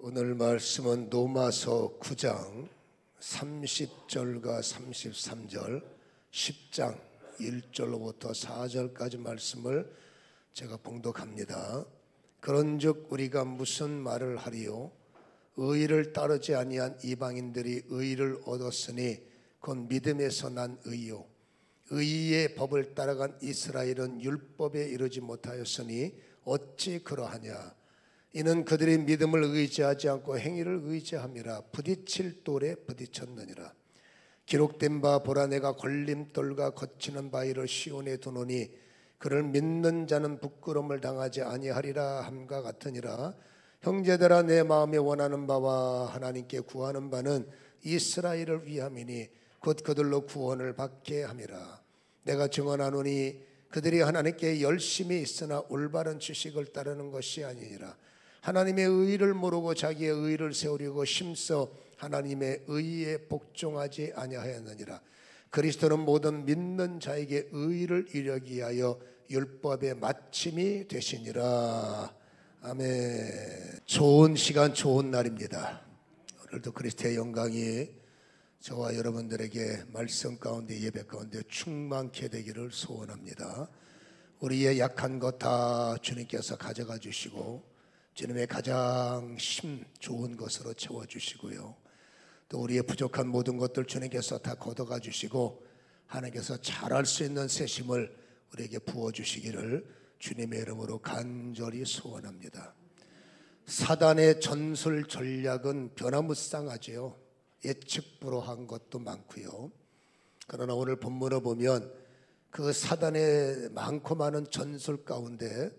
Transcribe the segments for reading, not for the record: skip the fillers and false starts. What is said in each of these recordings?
오늘 말씀은 로마서 9장 30절과 33절, 10장 1절로부터 4절까지 말씀을 제가 봉독합니다. 그런즉 우리가 무슨 말을 하리요? 의를 따르지 아니한 이방인들이 의를 얻었으니 곧 믿음에서 난 의요. 의의 법을 따라간 이스라엘은 율법에 이르지 못하였으니 어찌 그러하냐? 이는 그들이 믿음을 의지하지 않고 행위를 의지함이라 부딪힐 돌에 부딪혔느니라. 기록된 바 보라, 내가 걸림돌과 거치는 바위를 시온에 두노니 그를 믿는 자는 부끄러움을 당하지 아니하리라 함과 같으니라. 형제들아, 내 마음에 원하는 바와 하나님께 구하는 바는 이스라엘을 위함이니 곧 그들로 구원을 받게 함이라. 내가 증언하노니 그들이 하나님께 열심히 있으나 올바른 지식을 따르는 것이 아니니라. 하나님의 의를 모르고 자기의 의를 세우려고 힘써 하나님의 의에 복종하지 아니하였느니라. 그리스도는 모든 믿는 자에게 의를 이루기 위하여 율법의 마침이 되시니라. 아멘. 좋은 시간, 좋은 날입니다. 오늘도 그리스도의 영광이 저와 여러분들에게 말씀 가운데, 예배 가운데 충만케 되기를 소원합니다. 우리의 약한 것 다 주님께서 가져가 주시고 주님의 가장 힘 좋은 것으로 채워주시고요, 또 우리의 부족한 모든 것들 주님께서 다 걷어가 주시고 하나님께서 잘할 수 있는 새 힘을 우리에게 부어주시기를 주님의 이름으로 간절히 소원합니다. 사단의 전술 전략은 변화무쌍하지요. 예측불허한 것도 많고요. 그러나 오늘 본문을 보면 그 사단의 많고 많은 전술 가운데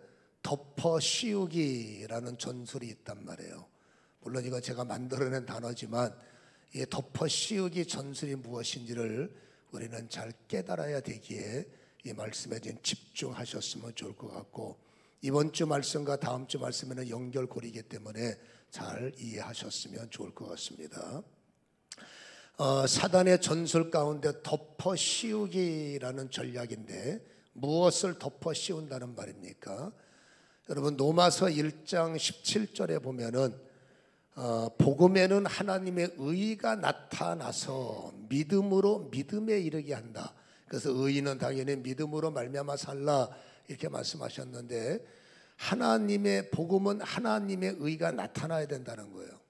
덮어 씌우기라는 전술이 있단 말이에요. 물론 이건 제가 만들어낸 단어지만 이 덮어 씌우기 전술이 무엇인지를 우리는 잘 깨달아야 되기에 이 말씀에 좀 집중하셨으면 좋을 것 같고, 이번 주 말씀과 다음 주 말씀에는 연결고리이기 때문에 잘 이해하셨으면 좋을 것 같습니다. 사단의 전술 가운데 덮어 씌우기라는 전략인데 무엇을 덮어 씌운다는 말입니까? 여러분, 로마서 1장 17절에 보면은 복음에는 하나님의 의가 나타나서 믿음으로 믿음에 이르게 한다. 그래서 의인은 당연히 믿음으로 말미암아 살라 이렇게 말씀하셨는데, 하나님의 복음은 하나님의 의가 나타나야 된다는 거예요.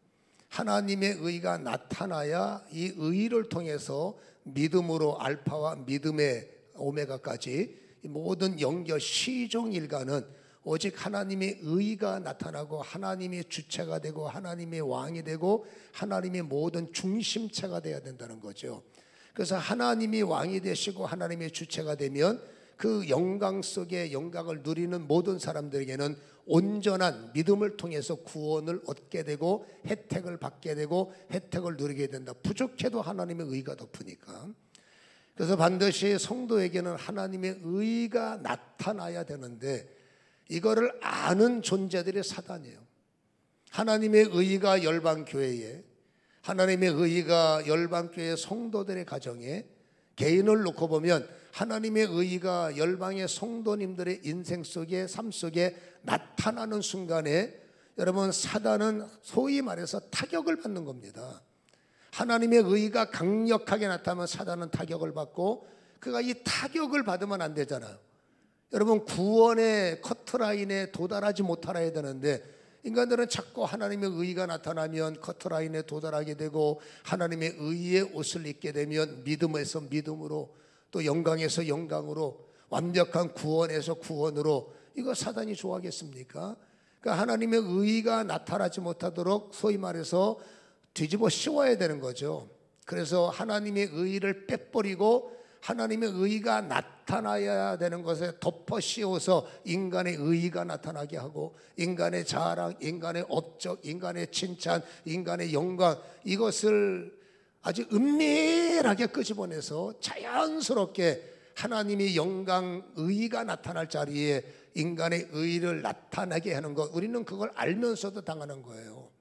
하나님의 의가 나타나야 이 의를 통해서 믿음으로 알파와 믿음의 오메가까지 모든 연결 시종일관은 오직 하나님의 의가 나타나고 하나님이 주체가 되고 하나님의 왕이 되고 하나님의 모든 중심체가 되어야 된다는 거죠. 그래서 하나님이 왕이 되시고 하나님의 주체가 되면 그 영광 속에 영광을 누리는 모든 사람들에게는 온전한 믿음을 통해서 구원을 얻게 되고 혜택을 받게 되고 혜택을 누리게 된다. 부족해도 하나님의 의가 덮으니까. 그래서 반드시 성도에게는 하나님의 의가 나타나야 되는데 이거를 아는 존재들이 사단이에요. 하나님의 의가 열방교회에, 하나님의 의가 열방교회 성도들의 가정에, 개인을 놓고 보면 하나님의 의가 열방의 성도님들의 인생 속에, 삶 속에 나타나는 순간에 여러분, 사단은 소위 말해서 타격을 받는 겁니다. 하나님의 의가 강력하게 나타나면 사단은 타격을 받고, 그가 이 타격을 받으면 안 되잖아요. 여러분, 구원의 커트라인에 도달하지 못하여야 되는데 인간들은 자꾸 하나님의 의가 나타나면 커트라인에 도달하게 되고 하나님의 의의 옷을 입게 되면 믿음에서 믿음으로, 또 영광에서 영광으로, 완벽한 구원에서 구원으로, 이거 사단이 좋아하겠습니까? 그러니까 하나님의 의가 나타나지 못하도록 소위 말해서 뒤집어 씌워야 되는 거죠. 그래서 하나님의 의를 빼버리고 하나님의 의가 나타나야 되는 것에 덮어 씌워서 인간의 의가 나타나게 하고 인간의 자랑, 인간의 업적, 인간의 칭찬, 인간의 영광, 이것을 아주 은밀하게 끄집어내서 자연스럽게 하나님의 영광, 의가 나타날 자리에 인간의 의를 나타나게 하는 것, 우리는 그걸 알면서도 당하는 거예요.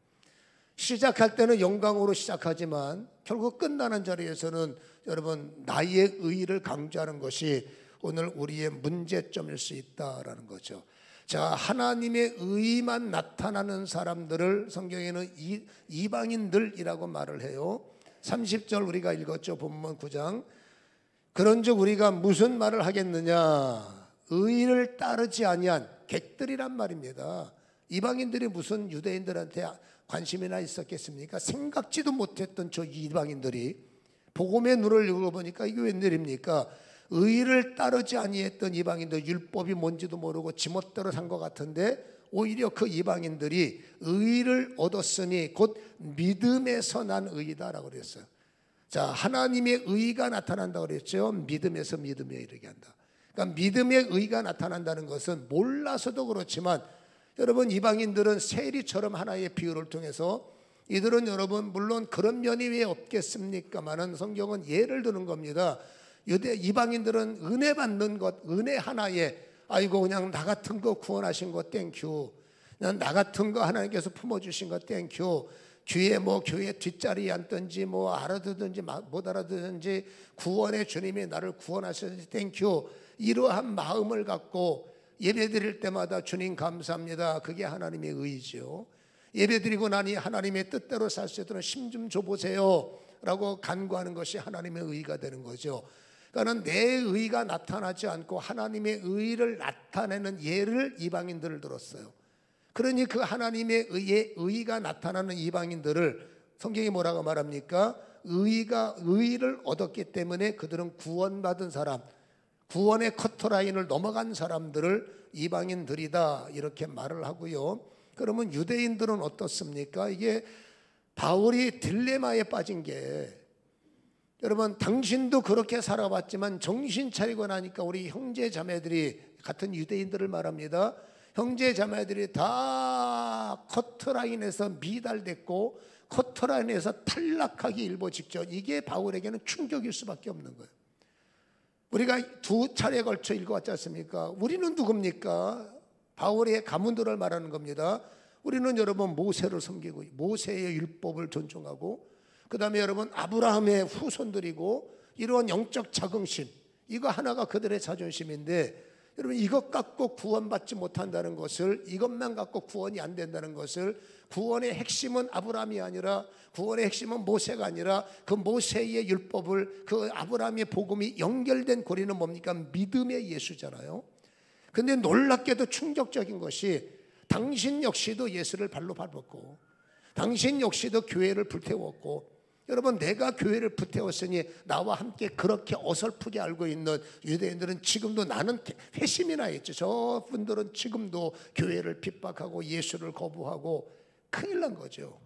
시작할 때는 영광으로 시작하지만 결국 끝나는 자리에서는 여러분, 나의 의를 강조하는 것이 오늘 우리의 문제점일 수 있다라는 거죠. 자, 하나님의 의만 나타나는 사람들을 성경에는 이방인들이라고 말을 해요. 30절 우리가 읽었죠. 본문 9장. 그런즉 우리가 무슨 말을 하겠느냐? 의를 따르지 아니한 객들이란 말입니다. 이방인들이 무슨 유대인들한테 관심이나 있었겠습니까? 생각지도 못했던 저 이방인들이 복음의 눈을 열어보니까 이게 웬일입니까? 의를 따르지 아니했던 이방인들, 율법이 뭔지도 모르고 지멋대로 산 것 같은데 오히려 그 이방인들이 의를 얻었으니 곧 믿음에서 난 의이다라고 그랬어요. 자, 하나님의 의가 나타난다고 그랬죠. 믿음에서 믿음에 이르게 한다. 그러니까 믿음의 의가 나타난다는 것은 몰라서도 그렇지만 여러분, 이방인들은 세리처럼 하나의 비유를 통해서 이들은 여러분 물론 그런 면이 왜 없겠습니까마는 성경은 예를 드는 겁니다. 이방인들은 은혜 받는 것, 은혜 하나에 아이고 그냥 나 같은 거 구원하신 거 땡큐, 그냥 나 같은 거 하나님께서 품어주신 거 땡큐, 교회 뒷자리에 앉든지 뭐 알아듣든지 못 알아듣든지 구원의 주님이 나를 구원하셔서 땡큐, 이러한 마음을 갖고 예배드릴 때마다 주님 감사합니다. 그게 하나님의 의죠. 예배드리고 나니 하나님의 뜻대로 살 수 있도록 힘 좀 줘보세요 라고 간구하는 것이 하나님의 의가 되는 거죠. 그러니까 내 의가 나타나지 않고 하나님의 의를 나타내는 예를 이방인들을 들었어요. 그러니 그 하나님의 의가 나타나는 이방인들을 성경이 뭐라고 말합니까? 의를 얻었기 때문에 그들은 구원받은 사람, 구원의 커터라인을 넘어간 사람들을 이방인들이다 이렇게 말을 하고요. 그러면 유대인들은 어떻습니까? 이게 바울이 딜레마에 빠진 게, 여러분 당신도 그렇게 살아왔지만 정신 차리고 나니까 우리 형제 자매들이, 같은 유대인들을 말합니다. 형제 자매들이 다 커트라인에서 미달됐고 커트라인에서 탈락하기 일보 직전. 이게 바울에게는 충격일 수밖에 없는 거예요. 우리가 두 차례에 걸쳐 읽어왔지 않습니까? 우리는 누굽니까? 바울의 가문들을 말하는 겁니다. 우리는 여러분 모세를 섬기고 모세의 율법을 존중하고 그 다음에 여러분 아브라함의 후손들이고 이러한 영적 자긍심, 이거 하나가 그들의 자존심인데, 여러분 이것 갖고 구원받지 못한다는 것을, 이것만 갖고 구원이 안 된다는 것을, 구원의 핵심은 아브라함이 아니라, 구원의 핵심은 모세가 아니라 그 모세의 율법을, 그 아브라함의 복음이 연결된 고리는 뭡니까? 믿음의 예수잖아요. 근데 놀랍게도 충격적인 것이 당신 역시도 예수를 발로 밟았고 당신 역시도 교회를 불태웠고, 여러분 내가 교회를 불태웠으니 나와 함께 그렇게 어설프게 알고 있는 유대인들은 지금도, 나는 회심이나 했죠. 저분들은 지금도 교회를 핍박하고 예수를 거부하고 큰일 난 거죠.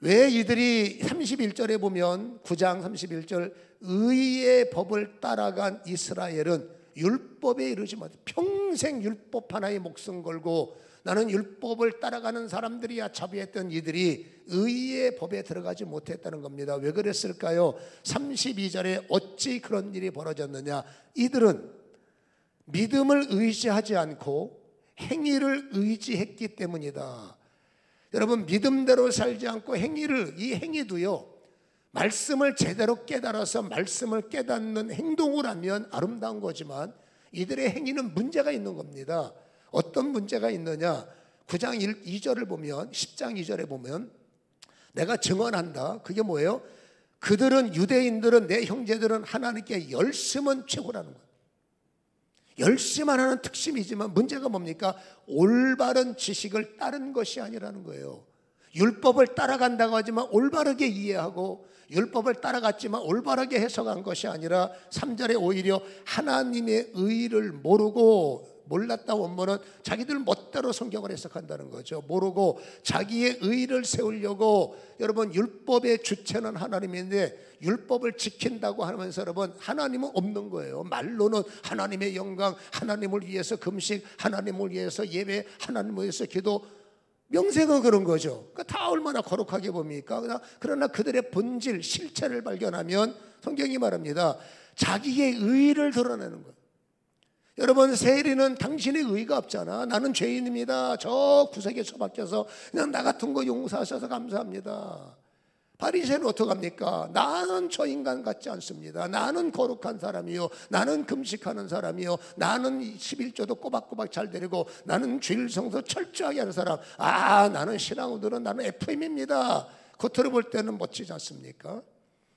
왜 이들이 31절에 보면 9장 31절 의의 법을 따라간 이스라엘은 율법에 이르지 못해 평생 율법 하나에 목숨 걸고 나는 율법을 따라가는 사람들이야 자부했던 이들이 의의 법에 들어가지 못했다는 겁니다. 왜 그랬을까요? 32절에 어찌 그런 일이 벌어졌느냐? 이들은 믿음을 의지하지 않고 행위를 의지했기 때문이다. 여러분 믿음대로 살지 않고 행위를, 이 행위도요 말씀을 제대로 깨달아서 말씀을 깨닫는 행동을 하면 아름다운 거지만 이들의 행위는 문제가 있는 겁니다. 어떤 문제가 있느냐? 9장 2절을 보면, 10장 2절에 보면 내가 증언한다. 그게 뭐예요? 그들은, 유대인들은, 내 형제들은 하나님께 열심은 최고라는 거예요. 열심만 하는 특심이지만 문제가 뭡니까? 올바른 지식을 따른 것이 아니라는 거예요. 율법을 따라간다고 하지만 올바르게 이해하고 율법을 따라갔지만 올바르게 해석한 것이 아니라 3절에 오히려 하나님의 의를 모르고, 몰랐다 원문은 자기들 멋대로 성경을 해석한다는 거죠. 모르고 자기의 의를 세우려고, 여러분 율법의 주체는 하나님인데 율법을 지킨다고 하면서 여러분 하나님은 없는 거예요. 말로는 하나님의 영광, 하나님을 위해서 금식, 하나님을 위해서 예배, 하나님을 위해서 기도, 명색은 그런 거죠. 다 얼마나 거룩하게 봅니까? 그러나 그들의 본질, 실체를 발견하면 성경이 말합니다. 자기의 의를 드러내는 거예요. 여러분 세리는 당신의 의가 없잖아. 나는 죄인입니다. 저 구석에 처박혀서 그냥 나 같은 거 용서하셔서 감사합니다. 바리새인은 어떡합니까? 나는 저 인간 같지 않습니다. 나는 거룩한 사람이요, 나는 금식하는 사람이요, 나는 11조도 꼬박꼬박 잘 드리고, 나는 주일 성수 철저하게 하는 사람. 나는 신앙으로는 나는 FM입니다. 겉으로 볼 때는 멋지지 않습니까?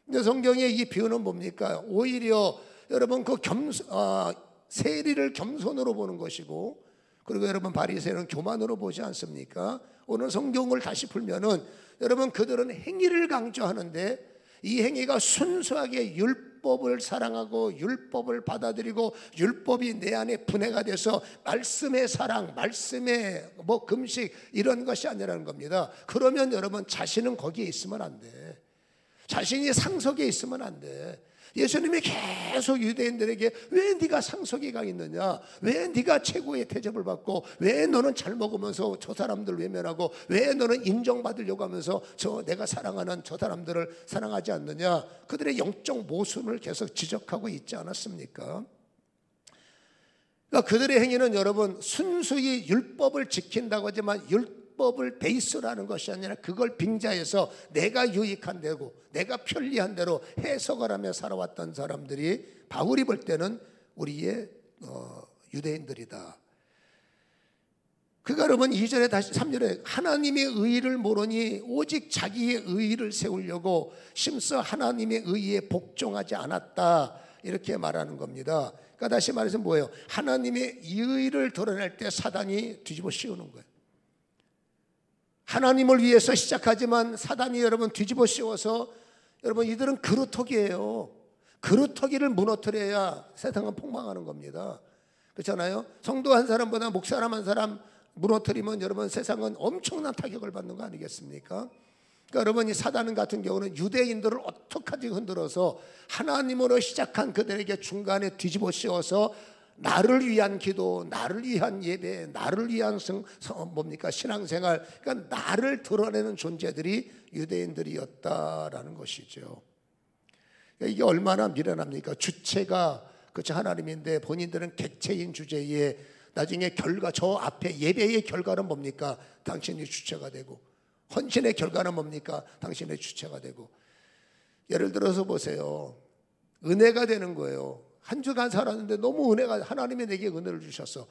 근데 성경의 이 비유는 뭡니까? 오히려 여러분 세리를 겸손으로 보는 것이고, 그리고 여러분 바리새인은 교만으로 보지 않습니까? 오늘 성경을 다시 풀면은 여러분 그들은 행위를 강조하는데, 이 행위가 순수하게 율법을 사랑하고 율법을 받아들이고 율법이 내 안에 분해가 돼서 말씀의 사랑, 말씀의 금식 이런 것이 아니라는 겁니다. 그러면 여러분 자신은 거기에 있으면 안 돼. 자신이 상석에 있으면 안 돼. 예수님이 계속 유대인들에게 왜 네가 상속에 가 있느냐, 왜 네가 최고의 대접을 받고, 왜 너는 잘 먹으면서 저 사람들 외면하고, 왜 너는 인정받으려고 하면서 내가 사랑하는 저 사람들을 사랑하지 않느냐, 그들의 영적 모순을 계속 지적하고 있지 않았습니까? 그러니까 그들의 행위는 여러분 순수히 율법을 지킨다고 하지만 율법을 베이스로 하는 것이 아니라 그걸 빙자해서 내가 유익한 대로, 내가 편리한 대로 해석을 하며 살아왔던 사람들이 바울이 볼 때는 우리의 유대인들이다. 그가 여러분 2절에 다시 3절에 하나님의 의의를 모르니 오직 자기의 의의를 세우려고 심써 하나님의 의의에 복종하지 않았다, 이렇게 말하는 겁니다. 그러니까 다시 말해서 뭐예요? 하나님의 의의를 드러낼 때 사단이 뒤집어 씌우는 거예요. 하나님을 위해서 시작하지만 사단이 여러분 뒤집어 씌워서, 여러분 이들은 그루터기예요. 그루터기를 무너뜨려야 세상은 폭망하는 겁니다. 그렇잖아요? 성도 한 사람보다 목사람 한 사람 무너뜨리면 여러분 세상은 엄청난 타격을 받는 거 아니겠습니까? 그러니까 여러분 이 사단 같은 경우는 유대인들을 어떡하지 흔들어서 하나님으로 시작한 그들에게 중간에 뒤집어 씌워서 나를 위한 기도, 나를 위한 예배, 나를 위한 신앙생활, 그러니까 나를 드러내는 존재들이 유대인들이었다라는 것이죠. 그러니까 이게 얼마나 미련합니까? 주체가 그렇죠, 하나님인데 본인들은 객체인 주제에 나중에 결과, 저 앞에 예배의 결과는 뭡니까? 당신이 주체가 되고, 헌신의 결과는 뭡니까? 당신의 주체가 되고. 예를 들어서 보세요. 은혜가 되는 거예요. 한 주간 살았는데 너무 하나님이 내게 은혜를 주셨어.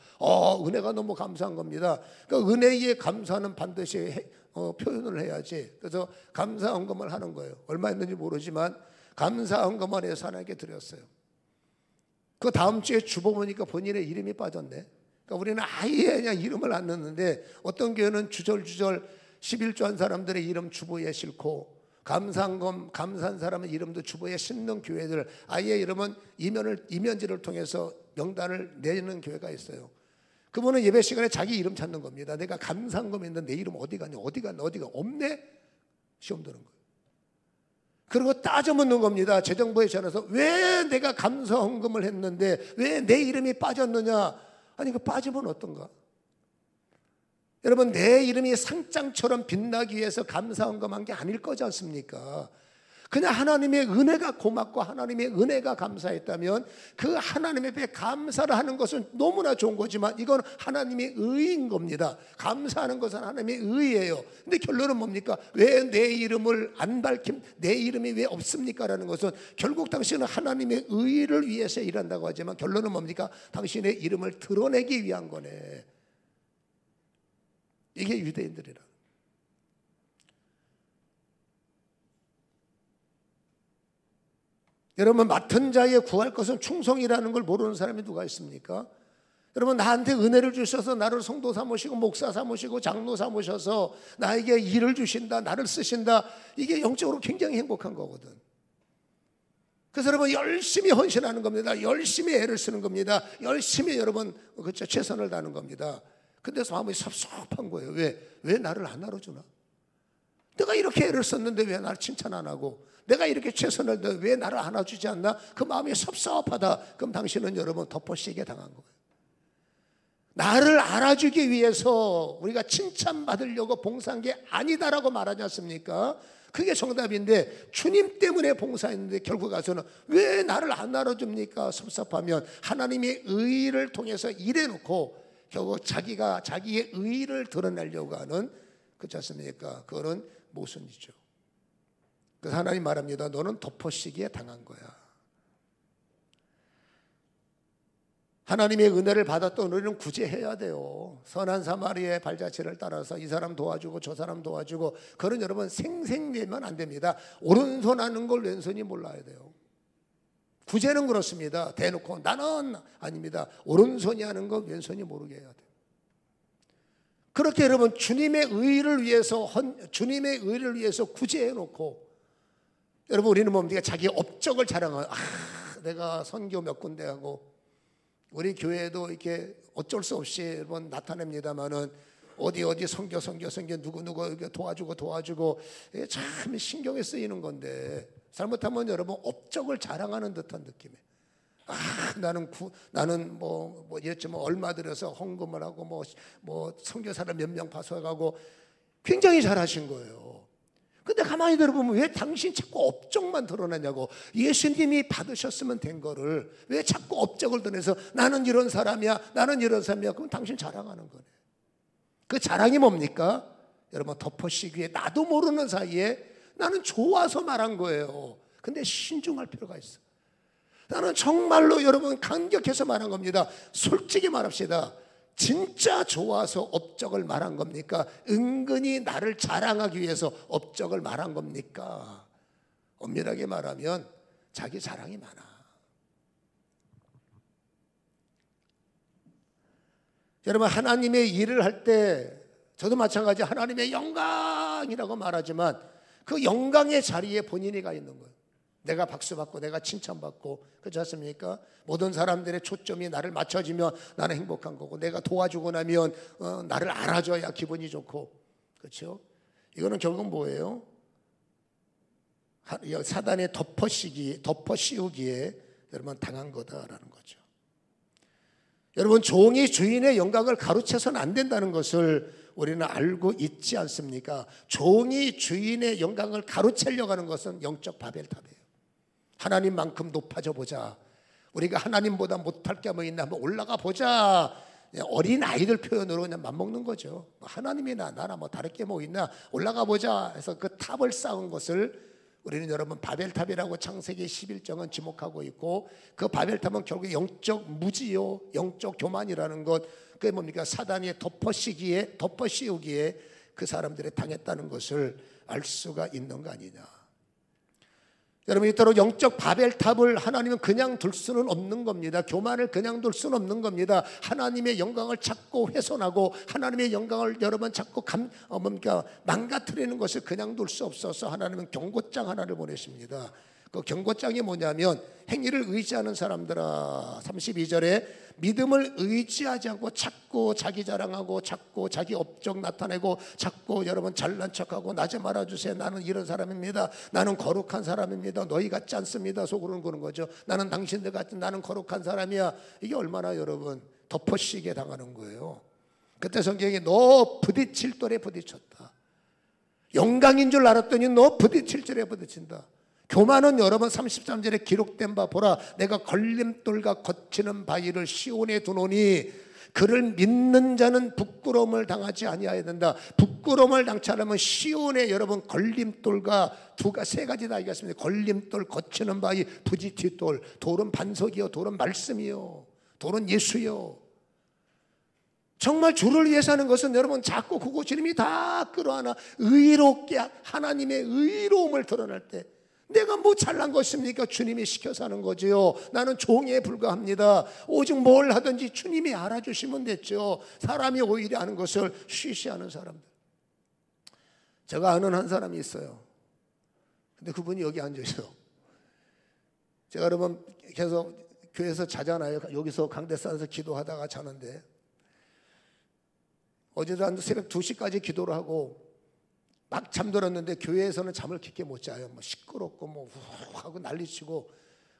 은혜가 너무 감사한 겁니다. 그러니까 은혜에 감사는 반드시 표현을 해야지. 그래서 감사 헌금을 하는 거예요. 얼마 했는지 모르지만 감사 헌금을 해서 하나님께 드렸어요. 그 다음 주에 주보보니까 본인의 이름이 빠졌네. 그러니까 우리는 아예 그냥 이름을 안 넣는데, 어떤 교회는 주절주절 11조 한 사람들의 이름 주보에 싣고, 감사한 사람의 이름도 주보에 싣는 교회들, 아예 이름은 이면지를 통해서 명단을 내는 교회가 있어요. 그분은 예배 시간에 자기 이름 찾는 겁니다. 내가 감사한금 했는데 내 이름 어디 갔냐, 어디가 없네? 시험 드는 거예요. 그리고 따져 묻는 겁니다. 재정부에 전화해서 왜 내가 감사헌금을 했는데 왜 내 이름이 빠졌느냐? 아니, 그 빠지면 어떤가? 여러분, 내 이름이 상장처럼 빛나기 위해서 감사헌금한 게 아닐 거지 않습니까? 그냥 하나님의 은혜가 고맙고 하나님의 은혜가 감사했다면 그 하나님의 앞에 감사를 하는 것은 너무나 좋은 거지만 이건 하나님의 의인 겁니다. 감사하는 것은 하나님의 의예요. 근데 결론은 뭡니까? 왜 내 이름을 안 내 이름이 왜 없습니까? 라는 것은 결국 당신은 하나님의 의를 위해서 일한다고 하지만 결론은 뭡니까? 당신의 이름을 드러내기 위한 거네. 이게 유대인들이라. 여러분, 맡은 자에 구할 것은 충성이라는 걸 모르는 사람이 누가 있습니까? 여러분, 나한테 은혜를 주셔서 나를 성도 삼으시고 목사 삼으시고 장로 삼으셔서 나에게 일을 주신다, 나를 쓰신다. 이게 영적으로 굉장히 행복한 거거든. 그래서 여러분 열심히 헌신하는 겁니다. 열심히 애를 쓰는 겁니다. 열심히 여러분 그렇죠, 최선을 다하는 겁니다. 근데 마음이 섭섭한 거예요. 왜 나를 안 알아주나? 내가 이렇게 애를 썼는데 왜 나를 칭찬 안 하고, 내가 이렇게 최선을 다해 왜 나를 안아주지 않나? 그 마음이 섭섭하다. 그럼 당신은 여러분 덮어씌게 당한 거예요. 나를 알아주기 위해서 우리가 칭찬받으려고 봉사한 게 아니다라고 말하지 않습니까? 그게 정답인데 주님 때문에 봉사했는데 결국 가서는 왜 나를 안 알아줍니까? 섭섭하면 하나님의 의를 통해서 일해놓고 결국 자기가 자기의 의를 드러내려고 하는, 그렇지 않습니까? 그거는 모순이죠. 그래서 하나님 말합니다. 너는 덮어씌기에 당한 거야. 하나님의 은혜를 받았던 우리는 구제해야 돼요. 선한 사마리아의 발자취를 따라서 이 사람 도와주고 저 사람 도와주고, 그런 여러분 생생내면 안 됩니다. 오른손 하는 걸 왼손이 몰라야 돼요. 구제는 그렇습니다. 대놓고 나는 아닙니다. 오른손이 하는 거 왼손이 모르게 해야 돼요. 그렇게 여러분 주님의 의를 위해서 구제해 놓고, 여러분 우리는 뭡니까? 자기 업적을 자랑하고, 내가 선교 몇 군데 하고, 우리 교회도 이렇게 어쩔 수 없이 여러분 나타냅니다만은 어디 선교 누구 도와주고 이게 참 신경에 쓰이는 건데, 잘못하면 여러분 업적을 자랑하는 듯한 느낌에, 나는 이랬지만 얼마 들여서 헌금을 하고 뭐 선교사를 몇 명 파송하고 굉장히 잘하신 거예요. 근데 가만히 들어보면 왜 당신 자꾸 업적만 드러나냐고. 예수님이 받으셨으면 된 거를 왜 자꾸 업적을 드러내서 나는 이런 사람이야, 그럼 당신 자랑하는 거네. 그 자랑이 뭡니까? 여러분 덮어씌기에 나도 모르는 사이에 나는 좋아서 말한 거예요. 근데 신중할 필요가 있어. 나는 정말로 여러분 감격해서 말한 겁니다. 솔직히 말합시다. 진짜 좋아서 업적을 말한 겁니까? 은근히 나를 자랑하기 위해서 업적을 말한 겁니까? 엄밀하게 말하면 자기 자랑이 많아. 여러분 하나님의 일을 할 때 저도 마찬가지 하나님의 영광이라고 말하지만 그 영광의 자리에 본인이 가 있는 거예요. 내가 박수받고 내가 칭찬받고, 그렇지 않습니까? 모든 사람들의 초점이 나를 맞춰지면 나는 행복한 거고, 내가 도와주고 나면 나를 알아줘야 기분이 좋고, 그렇죠? 이거는 결국 뭐예요? 사단의 덮어씌우기에 여러분 당한 거다라는 거죠. 여러분 종이 주인의 영광을 가로채서는 안 된다는 것을 우리는 알고 있지 않습니까? 종이 주인의 영광을 가로채려고 하는 것은 영적 바벨탑이에요. 하나님만큼 높아져 보자. 우리가 하나님보다 못할 게 뭐 있나 한번 올라가 보자. 어린 아이들 표현으로 그냥 맘먹는 거죠. 하나님이나 나나 뭐 다를 게 뭐 있나 올라가 보자 해서 그 탑을 쌓은 것을 우리는 여러분 바벨탑이라고 창세기 11장은 지목하고 있고, 그 바벨탑은 결국 영적 무지요, 영적 교만이라는 것, 그게 뭡니까? 사단이 덮어씌우기에 그 사람들이 당했다는 것을 알 수가 있는 거 아니냐. 여러분 이토록 영적 바벨탑을 하나님은 그냥 둘 수는 없는 겁니다. 교만을 그냥 둘 수는 없는 겁니다. 하나님의 영광을 자꾸 훼손하고 하나님의 영광을 여러분 자꾸 망가뜨리는 것을 그냥 둘 수 없어서 하나님은 경고장 하나를 보내십니다. 그 경고장이 뭐냐면, 행위를 의지하는 사람들아, 32절에 믿음을 의지하지 않고 자꾸 자기 자랑하고 자꾸 자기 업적 나타내고 자꾸 여러분 잘난 척하고 나지 말아주세요. 나는 이런 사람입니다. 나는 거룩한 사람입니다. 너희 같지 않습니다. 속으로는 그런 거죠. 나는 당신들 같은 나는 거룩한 사람이야. 이게 얼마나 여러분 덮어씌게 당하는 거예요. 그때 성경이 너 부딪힐 돌에 부딪혔다. 영광인 줄 알았더니 너 부딪힐 줄에 부딪힌다. 교만은 여러분 33절에 기록된 바 보라, 내가 걸림돌과 거치는 바위를 시온에 두노니 그를 믿는 자는 부끄러움을 당하지 아니하야 된다. 부끄러움을 당치 않으면 시온에 여러분 걸림돌과 세 가지다 알겠습니다. 걸림돌, 거치는 바위, 부지티돌. 돌은 반석이요, 돌은 말씀이요, 돌은 예수요. 정말 주를 위해서 하는 것은 여러분 자꾸 그거 주님이 다 끌어안아 의롭게 하나님의 의로움을 드러낼 때, 내가 뭐 잘난 것입니까? 주님이 시켜서 하는 거지요. 나는 종에 불과합니다. 오직 뭘 하든지 주님이 알아주시면 됐죠. 사람이 오히려 하는 것을 쉬쉬하는 사람들. 제가 아는 한 사람이 있어요. 근데 그분이 여기 앉으셔. 제가 여러분 계속 교회에서 자잖아요. 여기서 강대산에서 기도하다가 자는데, 어제도 한 새벽 2시까지 기도를 하고 막 잠들었는데 교회에서는 잠을 깊게 못 자요. 시끄럽고 후 하고 난리치고,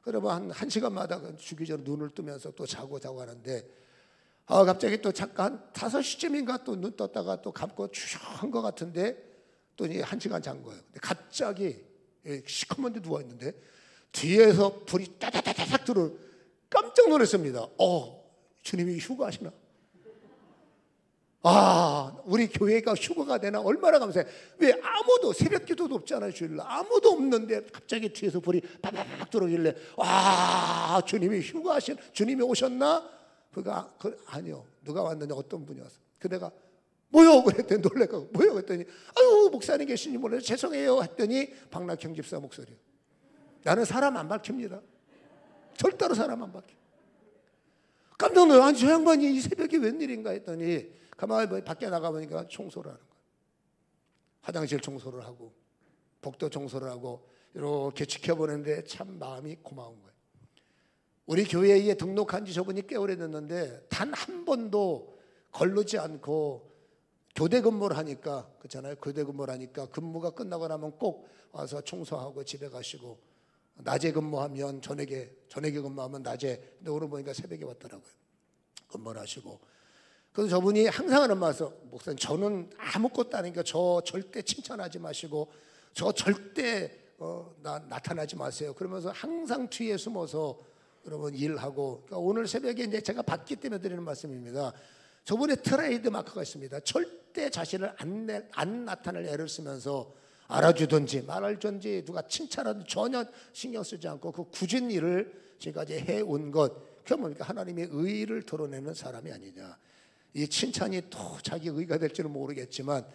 그러면 한 시간마다 주기적으로 눈을 뜨면서 또 자고 하는데, 갑자기 또 잠깐 5시쯤인가 또 눈 떴다가 또 감고 추한 것 같은데 또 이제 1시간 잔 거예요. 근데 갑자기 시커먼데 누워 있는데 뒤에서 불이 따다다닥 들어. 깜짝 놀랐습니다. 주님이 휴가하시나? 우리 교회가 휴거가 되나 얼마나 감사해. 왜 아무도 새벽 기도도 없잖아요. 주일날 아무도 없는데 갑자기 뒤에서 불이 바바박 들어오길래 와 주님이 휴거하신 주님이 오셨나? 아니요. 누가 왔느냐 어떤 분이 왔어. 내가 뭐요? 그랬더니 놀래고 뭐요? 그랬더니 아유 목사님 계시니 몰라요. 죄송해요 했더니 박낙형 집사 목소리. 나는 사람 안 밝힙니다. 절대로 사람 안 밝혀. 깜짝 놀라요. 아니 저 양반이 이 새벽에 웬일인가 했더니 가만히 밖에 나가보니까 청소를 하는 거예요. 화장실 청소를 하고 복도 청소를 하고 이렇게 지켜보는데 참 마음이 고마운 거예요. 우리 교회에 등록한 지 저분이 꽤 오래됐는데 단 한 번도 걸르지 않고 교대 근무를 하니까 그렇잖아요. 교대 근무를 하니까 근무가 끝나고 나면 꼭 와서 청소하고 집에 가시고 낮에 근무하면 저녁에 근무하면 낮에 근데 오늘 보니까 새벽에 왔더라고요. 근무를 하시고 그래서 저분이 항상 하는 말씀 목사님 저는 아무것도 아니니까 저 절대 칭찬하지 마시고 저 절대 나타나지 마세요. 그러면서 항상 뒤에 숨어서 여러분 일하고 그러니까 오늘 새벽에 이제 제가 받기 때문에 드리는 말씀입니다. 저분의 트레이드 마크가 있습니다. 절대 자신을 안 나타낼 애를 쓰면서 알아주든지 말할든지 누가 칭찬하든 전혀 신경 쓰지 않고 그 굳은 일을 지금까지 해온 것 그게 뭡니까? 하나님의 의의를 드러내는 사람이 아니냐. 이 칭찬이 또 자기 의의가 될지는 모르겠지만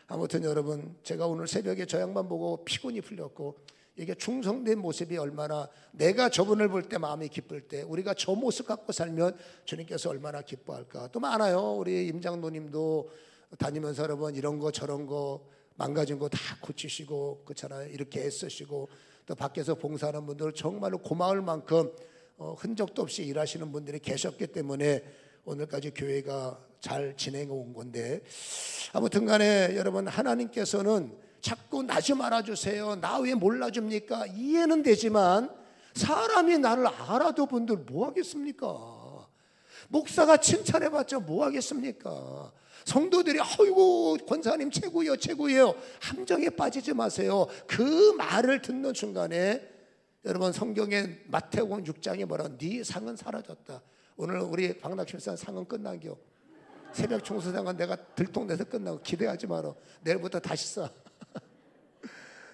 아무튼 여러분 제가 오늘 새벽에 저 양반 보고 피곤이 풀렸고 이게 충성된 모습이 얼마나 내가 저분을 볼 때 마음이 기쁠 때 우리가 저 모습 갖고 살면 주님께서 얼마나 기뻐할까. 또 많아요. 우리 임장로님도 다니면서 여러분 이런 거 저런 거 망가진 거 다 고치시고 그렇잖아요. 이렇게 애쓰시고 또 밖에서 봉사하는 분들 정말로 고마울 만큼 흔적도 없이 일하시는 분들이 계셨기 때문에 오늘까지 교회가 잘 진행해 온 건데 아무튼 간에 여러분 하나님께서는 자꾸 나 좀 알아주세요. 나 왜 몰라줍니까? 이해는 되지만 사람이 나를 알아도 분들 뭐 하겠습니까? 목사가 칭찬해봤자 뭐 하겠습니까? 성도들이 아이고 권사님 최고예요 최고예요 함정에 빠지지 마세요. 그 말을 듣는 순간에 여러분 성경에 마태복음 6장에 뭐라 네 상은 사라졌다. 오늘 우리 박낙심사 상은 끝난겨. 새벽 청소상은 내가 들통내서 끝나고 기대하지 마라. 내일부터 다시 써.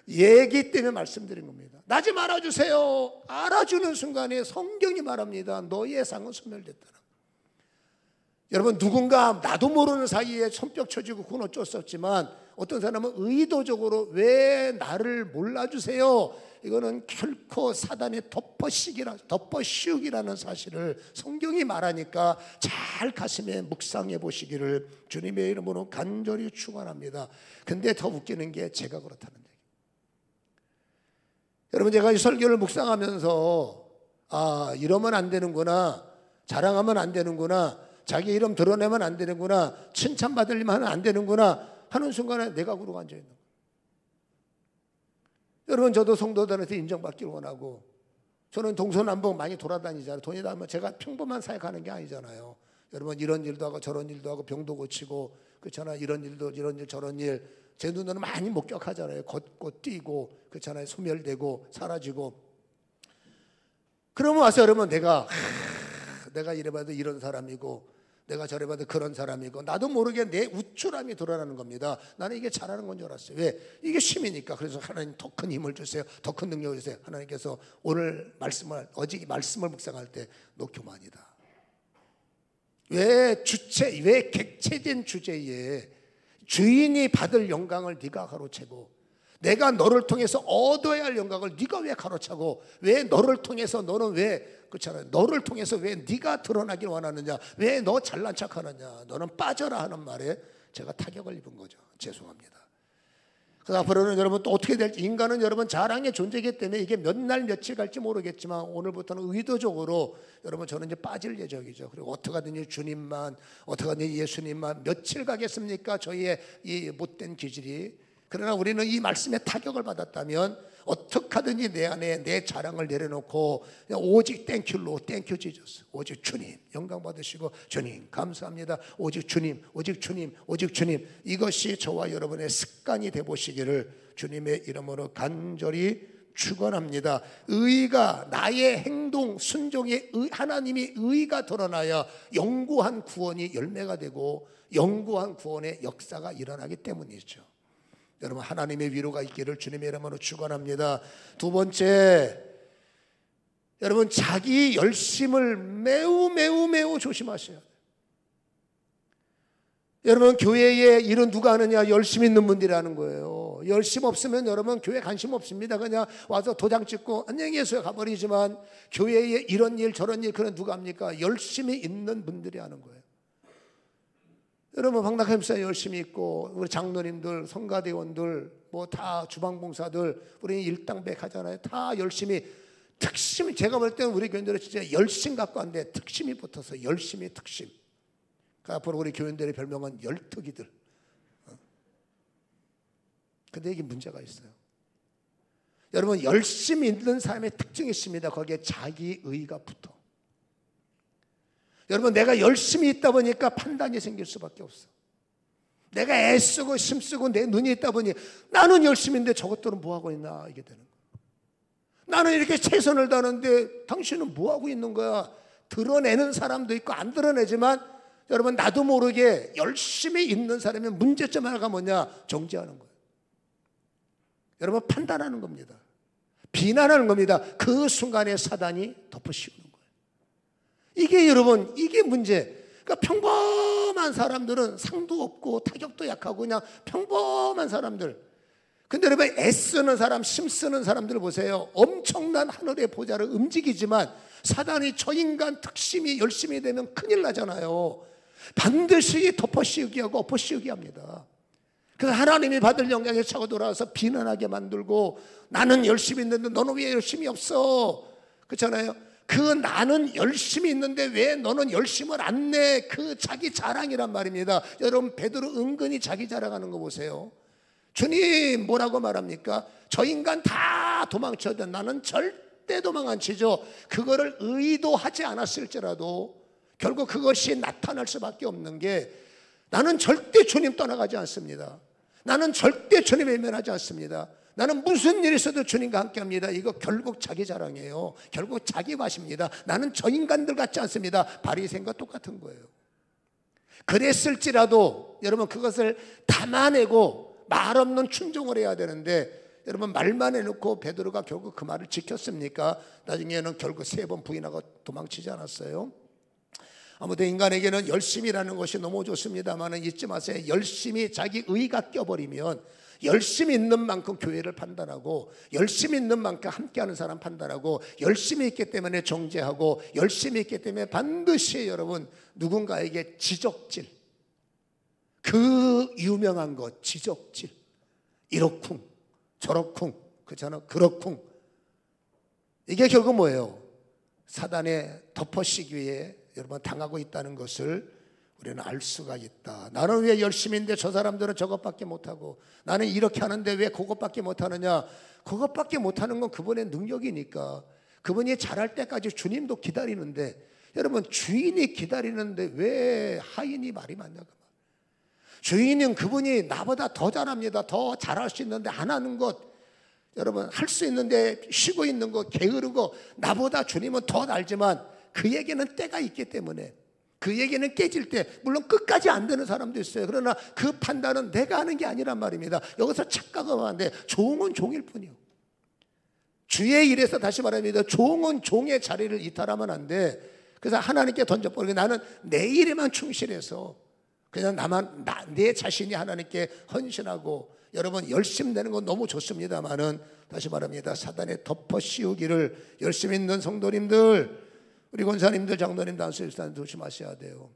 얘기 때문에 말씀드린 겁니다. 나 좀 알아주세요. 알아주는 순간에 성경이 말합니다. 너의 상은 소멸됐다. 여러분 누군가 나도 모르는 사이에 손뼉 쳐주고 그건 어쩔 수 없지만 어떤 사람은 의도적으로 왜 나를 몰라주세요. 이거는 결코 사단의 덮어씌우기라는 사실을 성경이 말하니까 잘 가슴에 묵상해 보시기를 주님의 이름으로 간절히 축원합니다. 근데 더 웃기는 게 제가 그렇다는 얘기. 여러분 제가 이 설교를 묵상하면서 이러면 안 되는구나. 자랑하면 안 되는구나. 자기 이름 드러내면 안 되는구나. 칭찬받으려면 안 되는구나 하는 순간에 내가 그러고 앉아있는 거예요. 여러분 저도 성도들한테 인정받기를 원하고 저는 동서남북 많이 돌아다니잖아요. 돈이 나면 제가 평범한 사역하는 게 아니잖아요. 여러분 이런 일도 하고 저런 일도 하고 병도 고치고 그렇잖아요. 이런 일 저런 일 제 눈으로는 많이 목격하잖아요. 걷고 뛰고 그렇잖아요. 소멸되고 사라지고 그러면 와서 여러분 내가 이래봐도 이런 사람이고 내가 저래봐도 그런 사람이고 나도 모르게 내 우쭐함이 드러나는 겁니다. 나는 이게 잘하는 건 줄 알았어요. 왜? 이게 쉼이니까. 그래서 하나님 더 큰 힘을 주세요. 더 큰 능력을 주세요. 하나님께서 오늘 어제 말씀을 묵상할 때 너 교만이다. 왜 객체된 주제에 주인이 받을 영광을 네가 가로채고 내가 너를 통해서 얻어야 할 영광을 네가 왜 가로차고 왜 너를 통해서 너는 왜 그렇잖아요. 너를 통해서 왜 네가 드러나길 원하느냐 왜 너 잘난 척하느냐 너는 빠져라 하는 말에 제가 타격을 입은 거죠. 죄송합니다. 그래서 앞으로는 여러분 또 어떻게 될지 인간은 여러분 자랑의 존재이기 때문에 이게 몇 날 며칠 갈지 모르겠지만 오늘부터는 의도적으로 여러분 저는 이제 빠질 예정이죠. 그리고 어떻게 하든지 주님만 어떻게 하든지 예수님만 며칠 가겠습니까? 저희의 이 못된 기질이. 그러나 우리는 이 말씀에 타격을 받았다면 어떻게 하든지 내 안에 내 자랑을 내려놓고 오직 땡큐로 땡큐 지저스 오직 주님 영광 받으시고 주님 감사합니다. 오직 주님 오직 주님 오직 주님 이것이 저와 여러분의 습관이 되보시기를 주님의 이름으로 간절히 축원합니다. 의가 나의 행동 순종의 하나님의 의가 드러나야 영구한 구원이 열매가 되고 영구한 구원의 역사가 일어나기 때문이죠. 여러분 하나님의 위로가 있기를 주님의 이름으로 축원합니다. 두 번째, 여러분 자기 열심을 매우 조심하셔야 돼요. 여러분 교회에 일은 누가 하느냐? 열심 있는 분들이 하는 거예요. 열심 없으면 여러분 교회 관심 없습니다. 그냥 와서 도장 찍고 안녕히 계세요 가버리지만 교회에 이런 일 저런 일 그런 누가 합니까? 열심히 있는 분들이 하는 거예요. 여러분 박낙햄사 열심히 있고 우리 장로님들 성가대원들 뭐 다 주방봉사들 우리 일당백 하잖아요. 다 열심히 특심, 제가 볼 때는 우리 교인들은 진짜 열심 갖고 안 돼. 특심이 붙어서 열심히 특심. 앞으로 우리 교인들의 별명은 열특이들. 근데 이게 문제가 있어요. 여러분 열심히 있는 사람의 특징이 있습니다. 거기에 자기의가 붙어. 여러분 내가 열심히 있다 보니까 판단이 생길 수밖에 없어. 내가 애쓰고 힘쓰고 내 눈이 있다 보니 나는 열심인데 저것들은 뭐하고 있나 이게 되는 거야. 나는 이렇게 최선을 다하는데 당신은 뭐하고 있는 거야. 드러내는 사람도 있고 안 드러내지만 여러분 나도 모르게 열심히 있는 사람의 문제점 하나가 뭐냐? 정죄하는 거예요. 여러분 판단하는 겁니다. 비난하는 겁니다. 그 순간에 사단이 덮어씌우는 거예요. 이게 여러분 이게 문제. 그러니까 평범한 사람들은 상도 없고 타격도 약하고 그냥 평범한 사람들. 근데 여러분 애쓰는 사람, 힘쓰는 사람들 보세요. 엄청난 하늘의 보좌를 움직이지만 사단이 저 인간 특심이 열심히 되면 큰일 나잖아요. 반드시 덮어씌우기 하고 엎어씌우기 합니다. 그래서 하나님이 받을 영향에 차고 돌아와서 비난하게 만들고 나는 열심히 있는데 너는 왜 열심히 없어? 그렇잖아요. 그 나는 열심히 있는데 왜 너는 열심을 안 내? 그 자기 자랑이란 말입니다. 여러분 베드로 은근히 자기 자랑하는 거 보세요. 주님 뭐라고 말합니까? 저 인간 다 도망쳐도 나는 절대 도망 안 치죠. 그거를 의도하지 않았을지라도 결국 그것이 나타날 수밖에 없는 게 나는 절대 주님 떠나가지 않습니다. 나는 절대 주님 외면하지 않습니다. 나는 무슨 일이 있어도 주님과 함께합니다. 이거 결국 자기 자랑이에요. 결국 자기 맛입니다. 나는 저 인간들 같지 않습니다. 바리새인과 똑같은 거예요. 그랬을지라도 여러분 그것을 담아내고 말 없는 충종을 해야 되는데 여러분 말만 해놓고 베드로가 결국 그 말을 지켰습니까? 나중에는 결국 3번 부인하고 도망치지 않았어요. 아무튼 인간에게는 열심이라는 것이 너무 좋습니다만 잊지 마세요. 열심히 자기 의가 껴버리면 열심히 있는 만큼 교회를 판단하고 열심히 있는 만큼 함께하는 사람 판단하고 열심히 있기 때문에 정죄하고 열심히 있기 때문에 반드시 여러분 누군가에게 지적질, 그 유명한 것 지적질, 이렇쿵 저렇쿵 그렇잖아 그렇쿵. 이게 결국 뭐예요? 사단의 덮어씌기에 여러분 당하고 있다는 것을 우리는 알 수가 있다. 나는 왜 열심인데 저 사람들은 저것밖에 못하고 나는 이렇게 하는데 왜 그것밖에 못하느냐. 그것밖에 못하는 건 그분의 능력이니까. 그분이 잘할 때까지 주님도 기다리는데 여러분 주인이 기다리는데 왜 하인이 말이 많냐고. 주인은 그분이 나보다 더 잘합니다. 더 잘할 수 있는데 안 하는 것, 여러분 할 수 있는데 쉬고 있는 것 게으르고 나보다 주님은 더 알지만 그에게는 때가 있기 때문에 그에게는 깨질 때 물론 끝까지 안 되는 사람도 있어요. 그러나 그 판단은 내가 하는 게 아니란 말입니다. 여기서 착각하면 안 돼. 종은 종일 뿐이요. 주의 일에서 다시 말합니다. 종은 종의 자리를 이탈하면 안 돼. 그래서 하나님께 던져버리고 나는 내 일에만 충실해서 그냥 내 자신이 하나님께 헌신하고 여러분 열심히 되는 건 너무 좋습니다만은 다시 말합니다. 사단의 덮어씌우기를 열심히 있는 성도님들 우리 권사님들 장로님 단수일단 조심하셔야 돼요.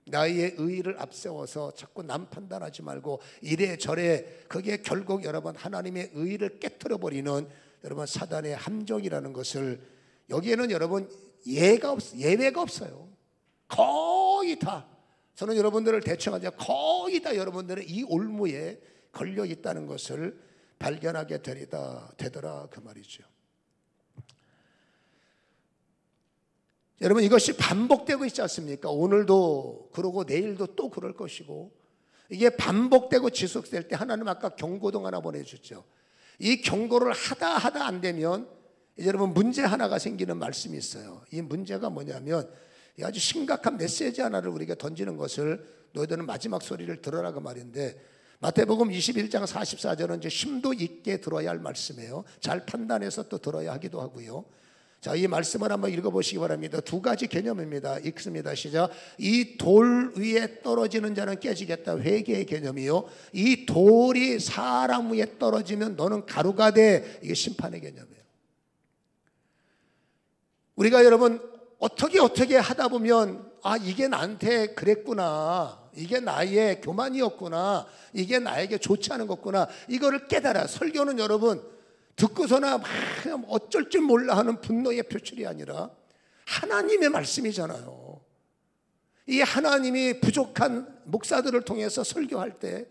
나의 의의를 앞세워서 자꾸 남 판단하지 말고 이래저래 그게 결국 여러분 하나님의 의의를 깨트려버리는 여러분 사단의 함정이라는 것을 여기에는 여러분 예외가 없어요. 거의 다 저는 여러분들을 대청하자 거의 다 여러분들은 이 올무에 걸려 있다는 것을 발견하게 되더라 그 말이죠. 여러분 이것이 반복되고 있지 않습니까? 오늘도 그러고 내일도 또 그럴 것이고 이게 반복되고 지속될 때 하나님 아까 경고등 하나 보내주셨죠. 이 경고를 하다 안 되면 이제 여러분 문제 하나가 생기는 말씀이 있어요. 이 문제가 뭐냐면 아주 심각한 메시지 하나를 우리가 던지는 것을 너희들은 마지막 소리를 들어라 그 말인데, 마태복음 21장 44절은 이제 심도 있게 들어야 할 말씀이에요. 잘 판단해서 또 들어야 하기도 하고요. 자, 이 말씀을 한번 읽어보시기 바랍니다. 두 가지 개념입니다. 읽습니다. 시작. 이 돌 위에 떨어지는 자는 깨지겠다. 회개의 개념이요. 이 돌이 사람 위에 떨어지면 너는 가루가 돼. 이게 심판의 개념이에요. 우리가 여러분 어떻게 하다 보면 이게 나한테 그랬구나, 이게 나의 교만이었구나, 이게 나에게 좋지 않은 거구나, 이거를 깨달아. 설교는 여러분 듣고서나 막 어쩔 줄 몰라 하는 분노의 표출이 아니라 하나님의 말씀이잖아요. 이 하나님이 부족한 목사들을 통해서 설교할 때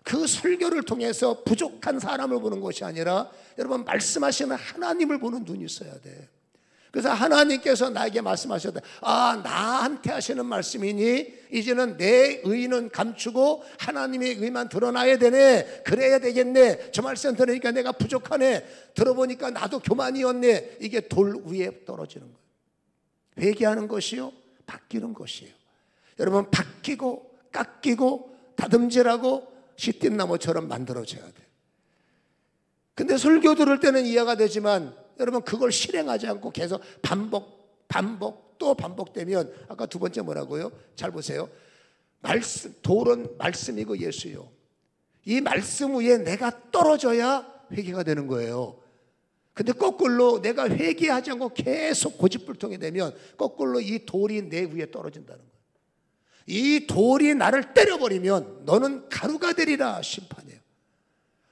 그 설교를 통해서 부족한 사람을 보는 것이 아니라 여러분 말씀하시는 하나님을 보는 눈이 있어야 돼. 그래서 하나님께서 나에게 말씀하셨다. 나한테 하시는 말씀이니 이제는 내 의는 감추고 하나님의 의만 드러나야 되네. 그래야 되겠네. 저 말씀 들으니까 내가 부족하네. 들어보니까 나도 교만이었네. 이게 돌 위에 떨어지는 거예요. 회개하는 것이요, 바뀌는 것이에요. 여러분 바뀌고 깎이고 다듬질하고 시띠나무처럼 만들어져야 돼요. 근데 설교 들을 때는 이해가 되지만 여러분 그걸 실행하지 않고 계속 반복 또 반복되면, 아까 두 번째 뭐라고요? 잘 보세요. 돌은 말씀이고 예수요. 이 말씀 위에 내가 떨어져야 회개가 되는 거예요. 근데 거꾸로 내가 회개하지 않고 계속 고집불통이 되면 거꾸로 이 돌이 내 위에 떨어진다는 거예요. 이 돌이 나를 때려버리면 너는 가루가 되리라. 심판이에요.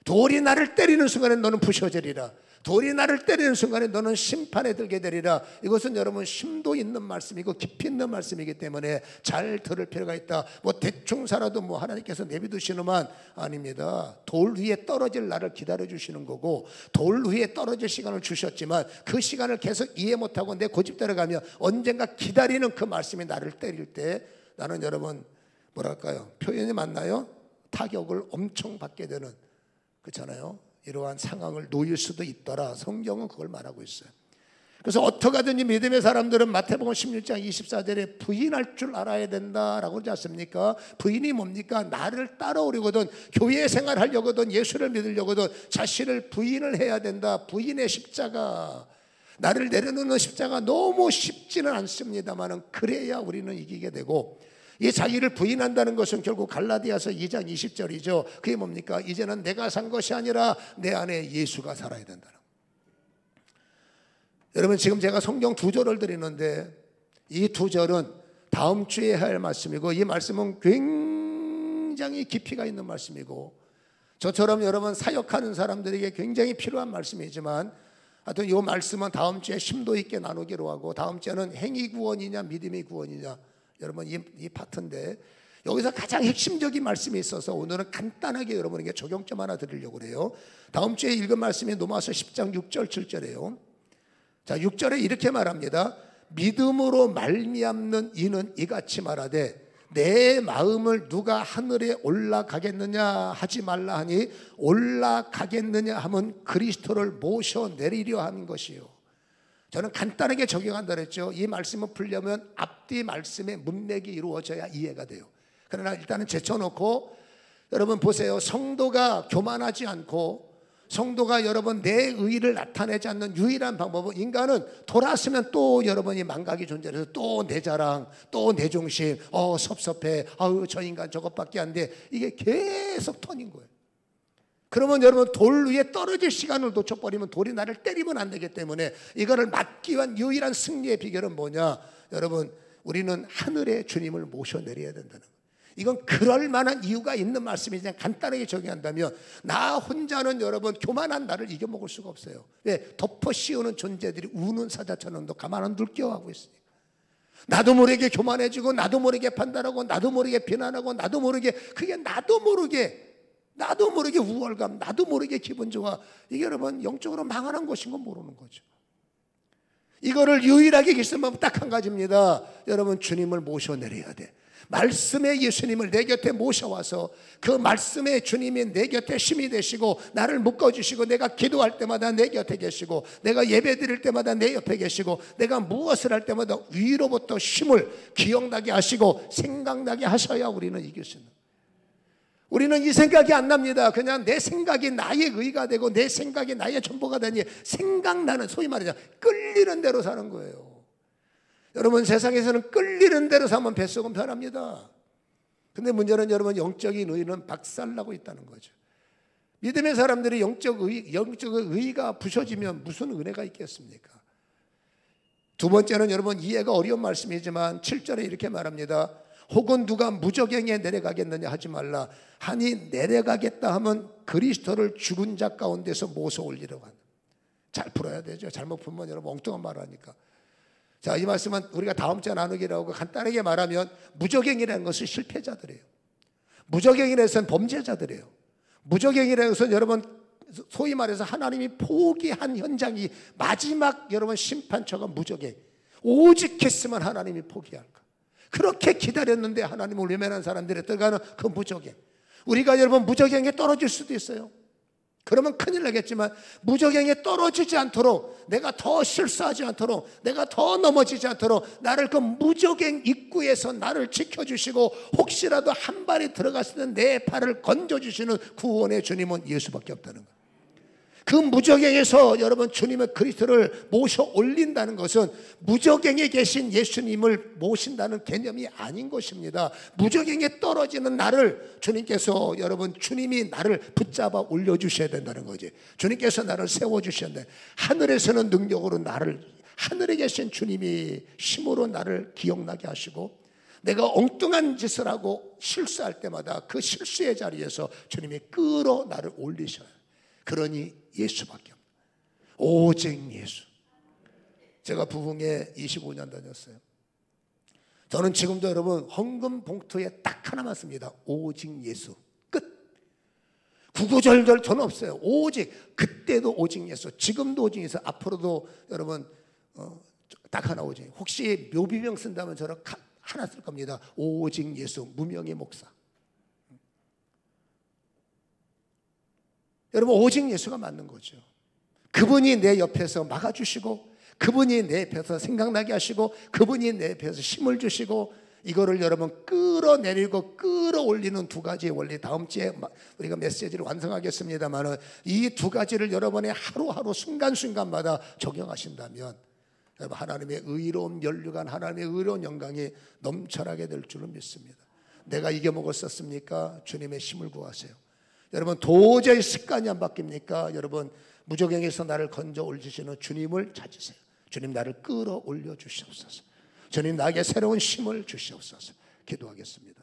돌이 나를 때리는 순간에 너는 부셔지리라. 돌이 나를 때리는 순간에 너는 심판에 들게 되리라. 이것은 여러분 심도 있는 말씀이고 깊이 있는 말씀이기 때문에 잘 들을 필요가 있다. 대충 살아도 하나님께서 내비두시는만 아닙니다. 돌 위에 떨어질 나를 기다려 주시는 거고, 돌 위에 떨어질 시간을 주셨지만 그 시간을 계속 이해 못하고 내 고집대로 가면 언젠가 기다리는 그 말씀이 나를 때릴 때 나는 여러분 뭐랄까요? 표현이 맞나요? 타격을 엄청 받게 되는, 그렇잖아요. 이러한 상황을 놓일 수도 있더라. 성경은 그걸 말하고 있어요. 그래서 어떻게 하든지 믿음의 사람들은 마태복음 16장 24절에 부인할 줄 알아야 된다라고 그러지 않습니까? 부인이 뭡니까? 나를 따라오려거든, 교회 생활하려거든, 예수를 믿으려거든 자신을 부인을 해야 된다. 부인의 십자가, 나를 내려놓는 십자가 너무 쉽지는 않습니다만 그래야 우리는 이기게 되고, 이 자기를 부인한다는 것은 결국 갈라디아서 2장 20절이죠. 그게 뭡니까? 이제는 내가 산 것이 아니라 내 안에 예수가 살아야 된다는. 여러분 지금 제가 성경 두 절을 드리는데 이 두 절은 다음 주에 할 말씀이고, 이 말씀은 굉장히 깊이가 있는 말씀이고 저처럼 여러분 사역하는 사람들에게 굉장히 필요한 말씀이지만, 하여튼 이 말씀은 다음 주에 심도 있게 나누기로 하고, 다음 주에는 행위 구원이냐 믿음의 구원이냐, 여러분 이 파트인데 여기서 가장 핵심적인 말씀이 있어서 오늘은 간단하게 여러분에게 적용점 하나 드리려고 그래요. 다음 주에 읽은 말씀이 로마서 10장 6절 7절이에요. 자, 6절에 이렇게 말합니다. 믿음으로 말미암는 이는 이같이 말하되 내 마음을 누가 하늘에 올라가겠느냐 하지 말라 하니 올라가겠느냐 하면 그리스도를 모셔내리려 하는 것이요. 저는 간단하게 적용한다 그랬죠. 이 말씀을 풀려면 앞뒤 말씀의 문맥이 이루어져야 이해가 돼요. 그러나 일단은 제쳐놓고 여러분 보세요. 성도가 교만하지 않고 성도가 여러분 내 의의를 나타내지 않는 유일한 방법은, 인간은 돌아서면 또 여러분이 망각이 존재해서 또 내 자랑, 또 내 중심, 섭섭해, 저 인간 저것밖에 안 돼, 이게 계속 턴인 거예요. 그러면 여러분 돌 위에 떨어질 시간을 놓쳐버리면 돌이 나를 때리면 안 되기 때문에 이거를 막기 위한 유일한 승리의 비결은 뭐냐? 여러분 우리는 하늘의 주님을 모셔내려야 된다는 거예요. 이건 그럴 만한 이유가 있는 말씀이지. 그냥 간단하게 적용한다면 나 혼자는 여러분 교만한 나를 이겨먹을 수가 없어요. 왜? 덮어 씌우는 존재들이 우는 사자처럼 너 가만 안 둘게요 하고 있으니까. 나도 모르게 교만해지고 나도 모르게 판단하고 나도 모르게 비난하고 나도 모르게, 그게 나도 모르게 우월감, 나도 모르게 기분 좋아. 이게 여러분 영적으로 망하는 것인 건 모르는 거죠. 이거를 유일하게 기술하면 딱 한 가지입니다. 여러분 주님을 모셔내려야 돼. 말씀의 예수님을 내 곁에 모셔와서 그 말씀의 주님이 내 곁에 힘이 되시고 나를 묶어주시고 내가 기도할 때마다 내 곁에 계시고 내가 예배 드릴 때마다 내 옆에 계시고 내가 무엇을 할 때마다 위로부터 힘을 기억나게 하시고 생각나게 하셔야 우리는 이길 수 있는 거예요. 우리는 이 생각이 안 납니다. 그냥 내 생각이 나의 의가 되고 내 생각이 나의 전부가 되니 생각나는, 소위 말하자 끌리는 대로 사는 거예요. 여러분, 세상에서는 끌리는 대로 사면 뱃속은 편합니다. 근데 문제는 여러분, 영적인 의는 박살나고 있다는 거죠. 믿음의 사람들이 영적 의가 부서지면 무슨 은혜가 있겠습니까? 두 번째는 여러분, 이해가 어려운 말씀이지만 7절에 이렇게 말합니다. 혹은 누가 무저갱에 내려가겠느냐 하지 말라. 하니 내려가겠다 하면 그리스도를 죽은 자 가운데서 모셔 올리려고 한다. 잘 풀어야 되죠. 잘못 풀면 여러분 엉뚱한 말을 하니까. 자, 이 말씀은 우리가 다음 주에 나누기로 하고, 간단하게 말하면 무저갱이라는 것은 실패자들이에요. 무저갱이라는 것은 범죄자들이에요. 무저갱이라는 것은 여러분 소위 말해서 하나님이 포기한 현장이 마지막 여러분 심판처가 무저갱. 오직 했으면 하나님이 포기할까. 그렇게 기다렸는데 하나님을 외면한 사람들이 들어가는 그 무저갱. 우리가 여러분 무저갱에 떨어질 수도 있어요. 그러면 큰일 나겠지만 무저갱에 떨어지지 않도록, 내가 더 실수하지 않도록, 내가 더 넘어지지 않도록 나를 그 무저갱 입구에서 나를 지켜주시고 혹시라도 한 발이 들어갔을 때 내 발을 건져주시는 구원의 주님은 예수밖에 없다는 거예요. 그 무저갱에서 여러분 주님의 그리스도를 모셔 올린다는 것은 무저갱에 계신 예수님을 모신다는 개념이 아닌 것입니다. 무저갱에 떨어지는 나를 주님께서, 여러분 주님이 나를 붙잡아 올려주셔야 된다는 거지. 주님께서 나를 세워주셔야 돼. 하늘에서는 능력으로 나를, 하늘에 계신 주님이 힘으로 나를 기억나게 하시고, 내가 엉뚱한 짓을 하고 실수할 때마다 그 실수의 자리에서 주님이 끌어 나를 올리셔요. 그러니 예수밖에 없다. 오직 예수. 제가 부흥에 25년 다녔어요. 저는 지금도 여러분 헌금 봉투에 딱 하나만 씁니다. 오직 예수. 끝. 구구절절 저는 없어요. 오직, 그때도 오직 예수, 지금도 오직 예수, 앞으로도 여러분 딱 하나 오직. 혹시 묘비명 쓴다면 저는 하나 쓸 겁니다. 오직 예수, 무명의 목사. 여러분 오직 예수가 맞는 거죠. 그분이 내 옆에서 막아주시고, 그분이 내 옆에서 생각나게 하시고, 그분이 내 옆에서 힘을 주시고, 이거를 여러분 끌어내리고 끌어올리는 두 가지의 원리, 다음 주에 우리가 메시지를 완성하겠습니다만 이 두 가지를 여러분의 하루하루 순간순간마다 적용하신다면 여러분 하나님의 의로운 면류관, 하나님의 의로운 영광이 넘쳐나게 될 줄을 믿습니다. 내가 이겨먹었었습니까? 주님의 힘을 구하세요. 여러분 도저히 습관이 안 바뀝니까? 여러분 무저갱에서 나를 건져 올리시는 주님을 찾으세요. 주님 나를 끌어올려 주시옵소서. 주님 나에게 새로운 힘을 주시옵소서. 기도하겠습니다.